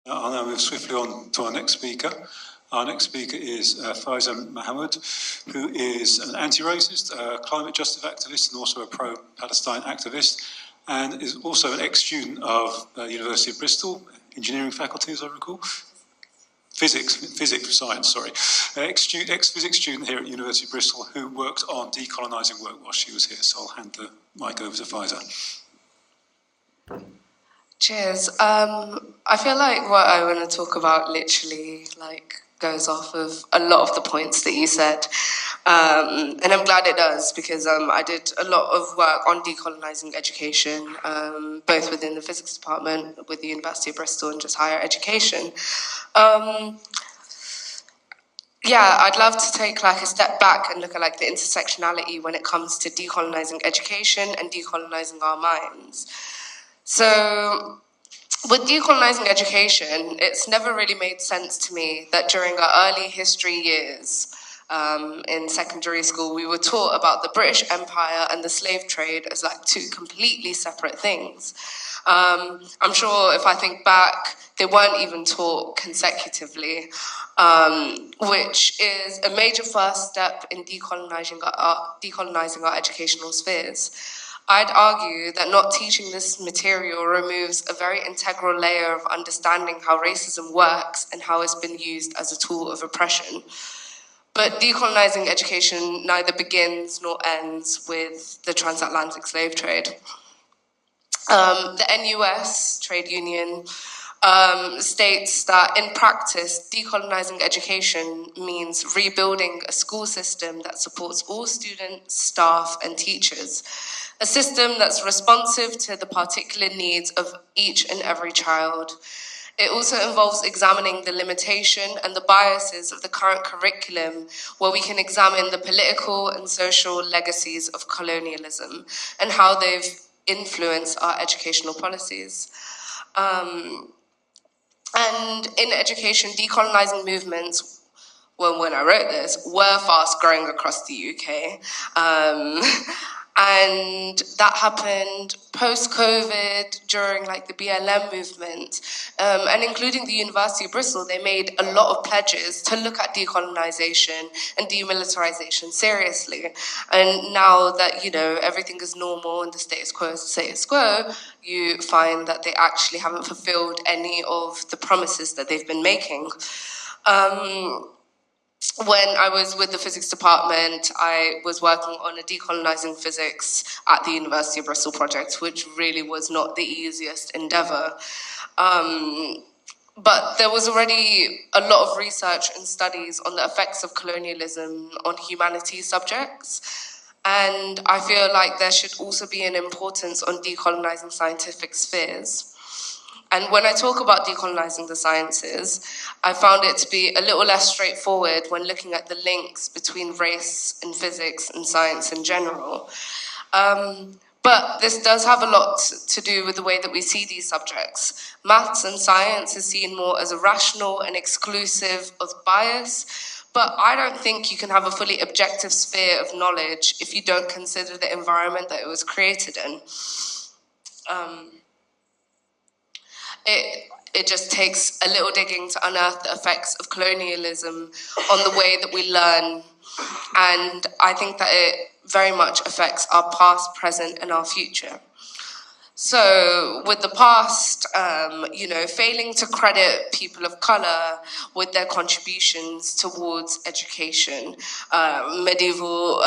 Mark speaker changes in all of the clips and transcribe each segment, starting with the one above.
Speaker 1: I'll now move swiftly on to our next speaker. Our next speaker is Faisa Mahamud, who is an anti-racist, climate justice activist, and also a pro-Palestine activist, and is also an ex-student of the University of Bristol, engineering faculty, as I recall. Physics, science, sorry. Ex-physics student here at University of Bristol who worked on decolonising work while she was here. So I'll hand the mic over to Faisa.
Speaker 2: Cheers. I feel like what I want to talk about literally goes off of a lot of the points that you said. And I'm glad it does, because I did a lot of work on decolonising education, both within the physics department with the University of Bristol and just higher education. Yeah, I'd love to take a step back and look at the intersectionality when it comes to decolonising education and decolonising our minds. So, with decolonising education, it's never really made sense to me that during our early history years in secondary school, we were taught about the British Empire and the slave trade as two completely separate things. I'm sure if I think back, they weren't even taught consecutively, which is a major first step in decolonising our educational spheres. I'd argue that not teaching this material removes a very integral layer of understanding how racism works and how it's been used as a tool of oppression. But decolonising education neither begins nor ends with the transatlantic slave trade. The NUS trade union states that in practice, decolonising education means rebuilding a school system that supports all students, staff, and teachers. A system that's responsive to the particular needs of each and every child. It also involves examining the limitation and the biases of the current curriculum, where we can examine the political and social legacies of colonialism and how they've influenced our educational policies. And in education, decolonising movements, when I wrote this, were fast growing across the UK. And that happened post-COVID during the BLM movement. And including the University of Bristol, they made a lot of pledges to look at decolonisation and demilitarisation seriously. And now that, everything is normal and the status quo is the status quo, you find that they actually haven't fulfilled any of the promises that they've been making. When I was with the physics department, I was working on a decolonising physics at the University of Bristol project, which really was not the easiest endeavour. But there was already a lot of research and studies on the effects of colonialism on humanities subjects. And I feel like there should also be an importance on decolonising scientific spheres. And when I talk about decolonising the sciences, I found it to be a little less straightforward when looking at the links between race and physics and science in general. But this does have a lot to do with the way that we see these subjects. Maths and science is seen more as a rational and exclusive of bias, but I don't think you can have a fully objective sphere of knowledge if you don't consider the environment that it was created in. It just takes a little digging to unearth the effects of colonialism on the way that we learn. And I think that it very much affects our past, present, and our future. So with the past, failing to credit people of colour with their contributions towards education, medieval,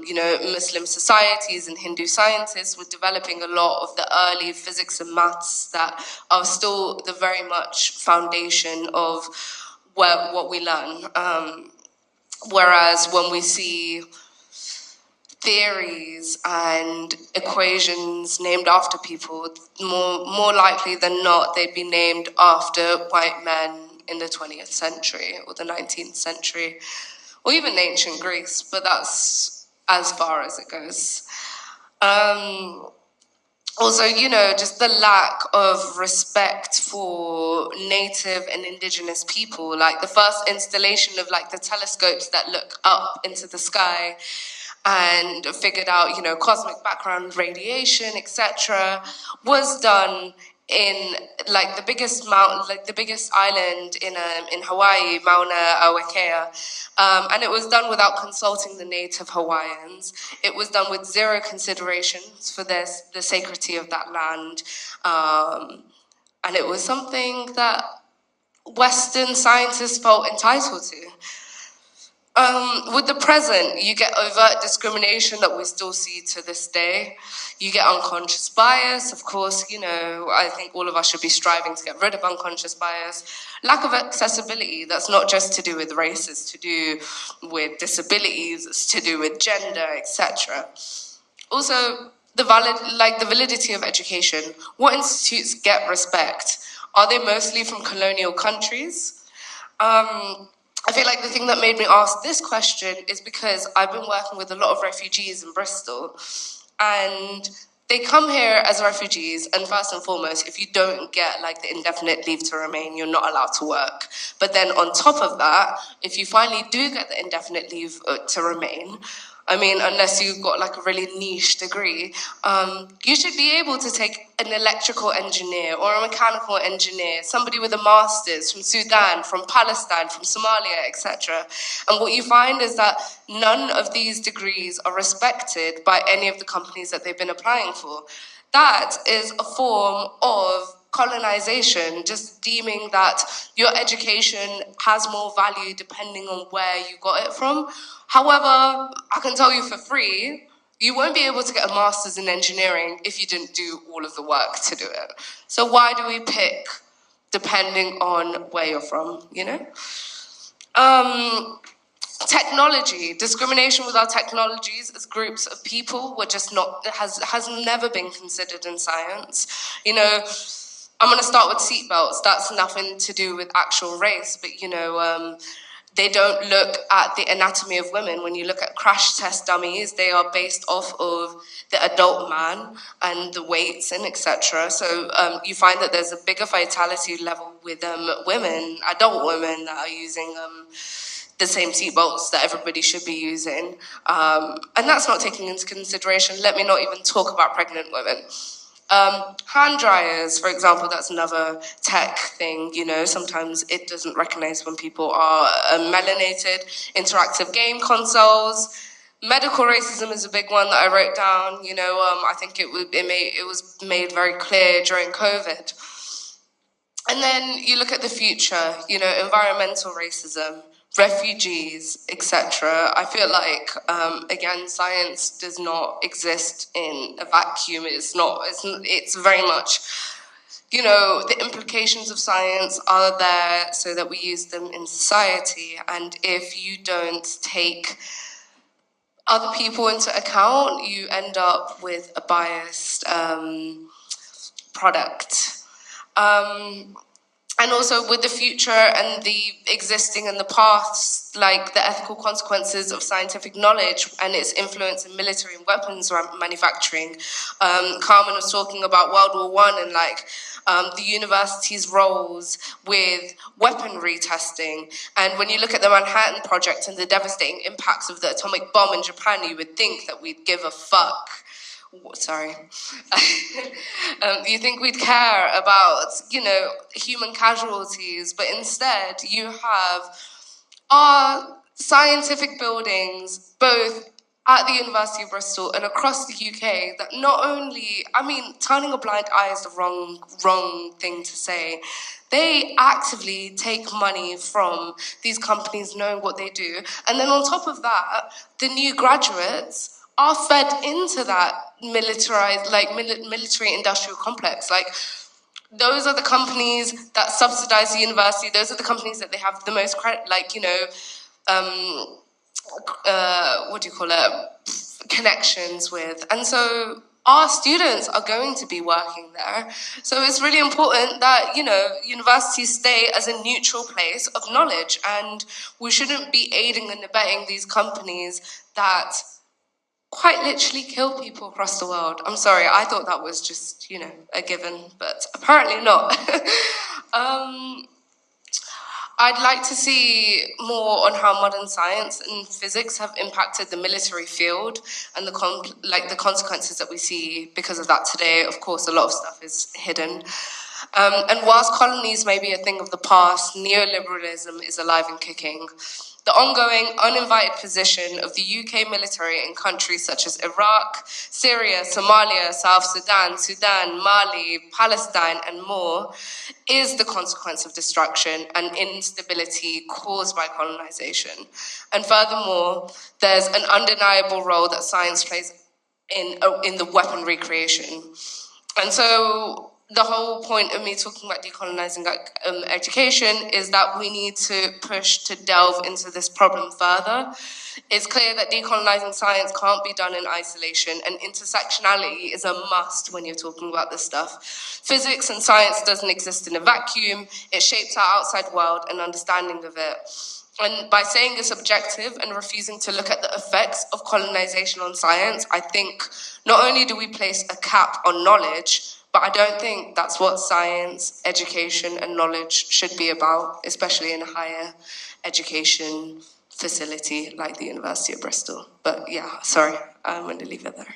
Speaker 2: Muslim societies and Hindu scientists were developing a lot of the early physics and maths that are still the very much foundation of what we learn. Whereas when we see theories and equations named after people, more likely than not, they'd be named after white men in the 20th century or the 19th century, or even ancient Greece, but that's as far as it goes. Also, just the lack of respect for native and indigenous people, the first installation of the telescopes that look up into the sky and figured out, cosmic background radiation, etc., was done in like the biggest island in Hawaii, Mauna Awakea, and it was done without consulting the native Hawaiians. It was done with zero considerations for the sacredity of that land, and it was something that Western scientists felt entitled to. With the present, you get overt discrimination that we still see to this day. You get unconscious bias. Of course, I think all of us should be striving to get rid of unconscious bias. Lack of accessibility, that's not just to do with race, it's to do with disabilities, it's to do with gender, etc. Also, the validity of education. What institutes get respect? Are they mostly from colonial countries? I feel like the thing that made me ask this question is because I've been working with a lot of refugees in Bristol, and they come here as refugees, and first and foremost, if you don't get like the indefinite leave to remain, you're not allowed to work. But then on top of that, if you finally do get the indefinite leave to remain, I mean, unless you've got like a really niche degree, you should be able to take an electrical engineer or a mechanical engineer, somebody with a master's from Sudan, from Palestine, from Somalia, etc. And what you find is that none of these degrees are respected by any of the companies that they've been applying for. That is a form of colonization, just deeming that your education has more value depending on where you got it from. However, I can tell you for free, you won't be able to get a master's in engineering if you didn't do all of the work to do it. So why do we pick depending on where you're from, Technology, discrimination with our technologies as groups of people were just not, has never been considered in science. I'm going to start with seatbelts. That's nothing to do with actual race, but they don't look at the anatomy of women. When you look at crash test dummies, they are based off of the adult man and the weights and etc. So you find that there's a bigger vitality level with women, adult women that are using the same seatbelts that everybody should be using. And that's not taking into consideration. Let me not even talk about pregnant women. Hand dryers, for example, that's another tech thing, sometimes it doesn't recognize when people are melanated. Interactive game consoles. Medical racism is a big one that I wrote down, I think it was made very clear during COVID. And then you look at the future, environmental racism, refugees, etc. I feel like, again, science does not exist in a vacuum. It's very much, the implications of science are there so that we use them in society. And if you don't take other people into account, you end up with a biased product. And also with the future and the existing and the past, like the ethical consequences of scientific knowledge and its influence in military and weapons manufacturing. Carmen was talking about World War I and the university's roles with weaponry testing. And when you look at the Manhattan Project and the devastating impacts of the atomic bomb in Japan, you would think that we'd give a fuck. Sorry. You think we'd care about, human casualties, but instead you have our scientific buildings, both at the University of Bristol and across the UK, that not only, turning a blind eye is the wrong thing to say. They actively take money from these companies knowing what they do. And then on top of that, the new graduates are fed into that militarized, military industrial complex. Those are the companies that subsidize the university. Those are the companies that they have the most credit, connections with. And so our students are going to be working there. So it's really important that, universities stay as a neutral place of knowledge, and we shouldn't be aiding and abetting these companies that quite literally kill people across the world. I'm sorry, I thought that was just, a given, but apparently not. I'd like to see more on how modern science and physics have impacted the military field and the consequences that we see because of that today. Of course, a lot of stuff is hidden. And whilst colonies may be a thing of the past, neoliberalism is alive and kicking. The ongoing, uninvited position of the UK military in countries such as Iraq, Syria, Somalia, South Sudan, Sudan, Mali, Palestine, and more is the consequence of destruction and instability caused by colonization. And furthermore, there's an undeniable role that science plays in the weaponry creation. And so the whole point of me talking about decolonizing education is that we need to push to delve into this problem further. It's clear that decolonizing science can't be done in isolation, and intersectionality is a must when you're talking about this stuff. Physics and science doesn't exist in a vacuum. It shapes our outside world and understanding of it. And by saying it's objective and refusing to look at the effects of colonization on science, I think not only do we place a cap on knowledge, but I don't think that's what science, education, and knowledge should be about, especially in a higher education facility like the University of Bristol. But yeah, sorry, I'm going to leave it there.